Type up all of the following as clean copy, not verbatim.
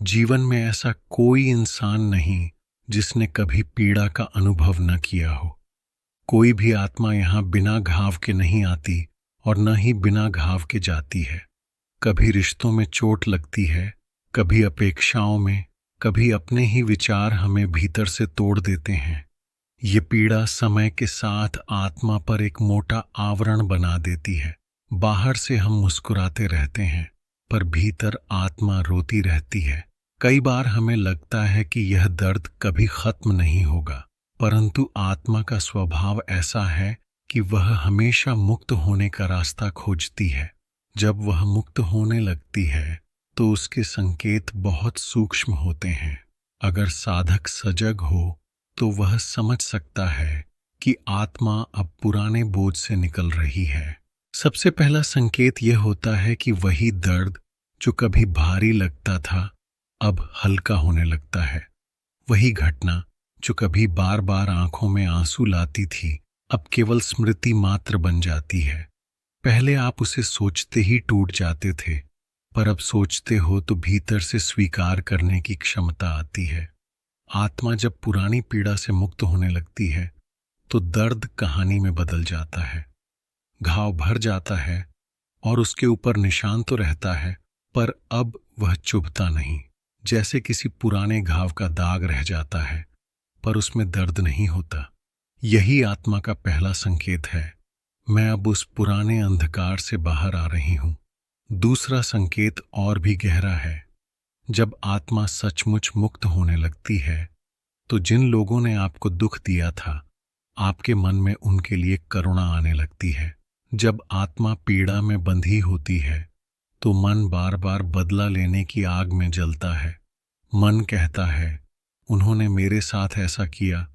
जीवन में ऐसा कोई इंसान नहीं जिसने कभी पीड़ा का अनुभव न किया हो। कोई भी आत्मा यहाँ बिना घाव के नहीं आती और न ही बिना घाव के जाती है। कभी रिश्तों में चोट लगती है, कभी अपेक्षाओं में, कभी अपने ही विचार हमें भीतर से तोड़ देते हैं। ये पीड़ा समय के साथ आत्मा पर एक मोटा आवरण बना देती है। बाहर से हम मुस्कुराते रहते हैं, पर भीतर आत्मा रोती रहती है। कई बार हमें लगता है कि यह दर्द कभी खत्म नहीं होगा, परंतु आत्मा का स्वभाव ऐसा है कि वह हमेशा मुक्त होने का रास्ता खोजती है। जब वह मुक्त होने लगती है तो उसके संकेत बहुत सूक्ष्म होते हैं। अगर साधक सजग हो तो वह समझ सकता है कि आत्मा अब पुराने बोझ से निकल रही है। सबसे पहला संकेत यह होता है कि वही दर्द जो कभी भारी लगता था अब हल्का होने लगता है। वही घटना जो कभी बार बार आंखों में आंसू लाती थी अब केवल स्मृति मात्र बन जाती है। पहले आप उसे सोचते ही टूट जाते थे, पर अब सोचते हो तो भीतर से स्वीकार करने की क्षमता आती है। आत्मा जब पुरानी पीड़ा से मुक्त होने लगती है तो दर्द कहानी में बदल जाता है। घाव भर जाता है और उसके ऊपर निशान तो रहता है, पर अब वह चुभता नहीं। जैसे किसी पुराने घाव का दाग रह जाता है, पर उसमें दर्द नहीं होता। यही आत्मा का पहला संकेत है, मैं अब उस पुराने अंधकार से बाहर आ रही हूं। दूसरा संकेत और भी गहरा है। जब आत्मा सचमुच मुक्त होने लगती है तो जिन लोगों ने आपको दुख दिया था, आपके मन में उनके लिए करुणा आने लगती है। जब आत्मा पीड़ा में बंधी होती है तो मन बार बार बदला लेने की आग में जलता है। मन कहता है, उन्होंने मेरे साथ ऐसा किया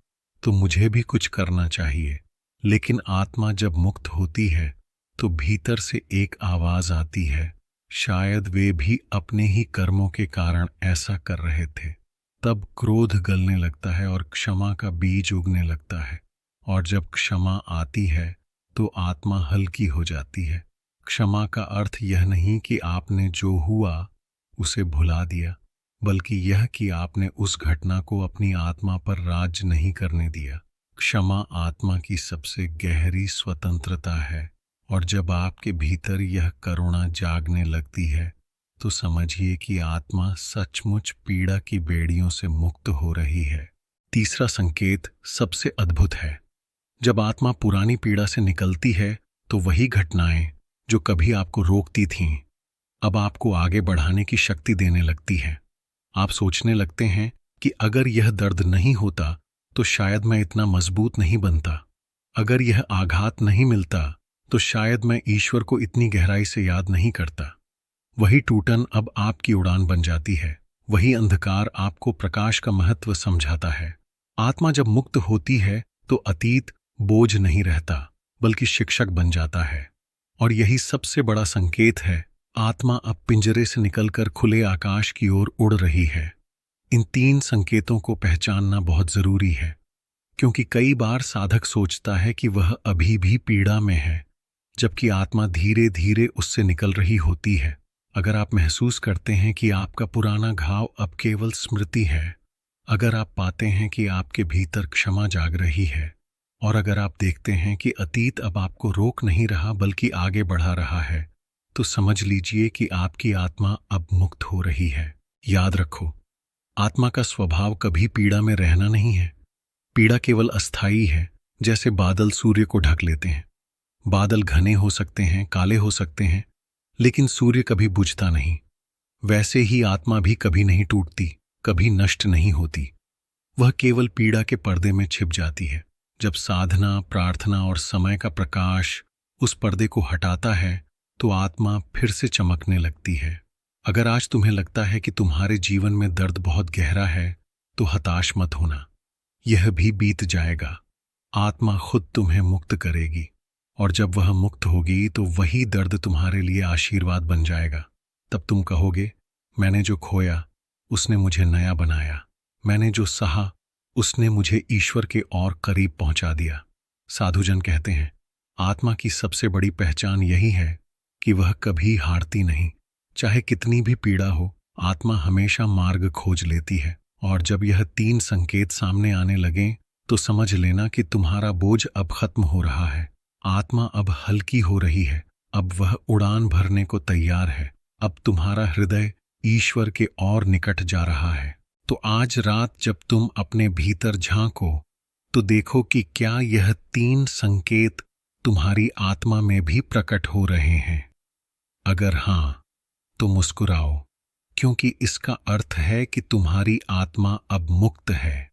तो मुझे भी कुछ करना चाहिए। लेकिन आत्मा जब मुक्त होती है तो भीतर से एक आवाज आती है, शायद वे भी अपने ही कर्मों के कारण ऐसा कर रहे थे। तब क्रोध गलने लगता है और क्षमा का बीज उगने लगता है। और जब क्षमा आती है तो आत्मा हल्की हो जाती है। क्षमा का अर्थ यह नहीं कि आपने जो हुआ उसे भुला दिया, बल्कि यह कि आपने उस घटना को अपनी आत्मा पर राज नहीं करने दिया। क्षमा आत्मा की सबसे गहरी स्वतंत्रता है, और जब आपके भीतर यह करुणा जागने लगती है तो समझिए कि आत्मा सचमुच पीड़ा की बेड़ियों से मुक्त हो रही है। तीसरा संकेत सबसे अद्भुत है। जब आत्मा पुरानी पीड़ा से निकलती है तो वही घटनाएं जो कभी आपको रोकती थीं, अब आपको आगे बढ़ाने की शक्ति देने लगती हैं। आप सोचने लगते हैं कि अगर यह दर्द नहीं होता तो शायद मैं इतना मजबूत नहीं बनता। अगर यह आघात नहीं मिलता तो शायद मैं ईश्वर को इतनी गहराई से याद नहीं करता। वही टूटन अब आपकी उड़ान बन जाती है। वही अंधकार आपको प्रकाश का महत्व समझाता है। आत्मा जब मुक्त होती है तो अतीत बोझ नहीं रहता, बल्कि शिक्षक बन जाता है। और यही सबसे बड़ा संकेत है, आत्मा अब पिंजरे से निकलकर खुले आकाश की ओर उड़ रही है। इन तीन संकेतों को पहचानना बहुत जरूरी है, क्योंकि कई बार साधक सोचता है कि वह अभी भी पीड़ा में है, जबकि आत्मा धीरे धीरे उससे निकल रही होती है। अगर आप महसूस करते हैं कि आपका पुराना घाव अब केवल स्मृति है, अगर आप पाते हैं कि आपके भीतर क्षमा जाग रही है, और अगर आप देखते हैं कि अतीत अब आपको रोक नहीं रहा बल्कि आगे बढ़ा रहा है, तो समझ लीजिए कि आपकी आत्मा अब मुक्त हो रही है। याद रखो, आत्मा का स्वभाव कभी पीड़ा में रहना नहीं है। पीड़ा केवल अस्थायी है, जैसे बादल सूर्य को ढक लेते हैं। बादल घने हो सकते हैं, काले हो सकते हैं, लेकिन सूर्य कभी बुझता नहीं। वैसे ही आत्मा भी कभी नहीं टूटती, कभी नष्ट नहीं होती। वह केवल पीड़ा के पर्दे में छिप जाती है। जब साधना, प्रार्थना और समय का प्रकाश उस पर्दे को हटाता है तो आत्मा फिर से चमकने लगती है। अगर आज तुम्हें लगता है कि तुम्हारे जीवन में दर्द बहुत गहरा है, तो हताश मत होना। यह भी बीत जाएगा। आत्मा खुद तुम्हें मुक्त करेगी, और जब वह मुक्त होगी तो वही दर्द तुम्हारे लिए आशीर्वाद बन जाएगा। तब तुम कहोगे, मैंने जो खोया उसने मुझे नया बनाया। मैंने जो सहा उसने मुझे ईश्वर के और करीब पहुंचा दिया। साधुजन कहते हैं, आत्मा की सबसे बड़ी पहचान यही है कि वह कभी हारती नहीं। चाहे कितनी भी पीड़ा हो, आत्मा हमेशा मार्ग खोज लेती है, और जब यह 3 संकेत सामने आने लगें तो समझ लेना कि तुम्हारा बोझ अब खत्म हो रहा है। आत्मा अब हल्की हो रही है, अब वह उड़ान भरने को तैयार है। अब तुम्हारा हृदय ईश्वर के और निकट जा रहा है। तो आज रात जब तुम अपने भीतर झांको तो देखो कि क्या यह 3 संकेत तुम्हारी आत्मा में भी प्रकट हो रहे हैं। अगर हां, तो मुस्कुराओ, क्योंकि इसका अर्थ है कि तुम्हारी आत्मा अब मुक्त है।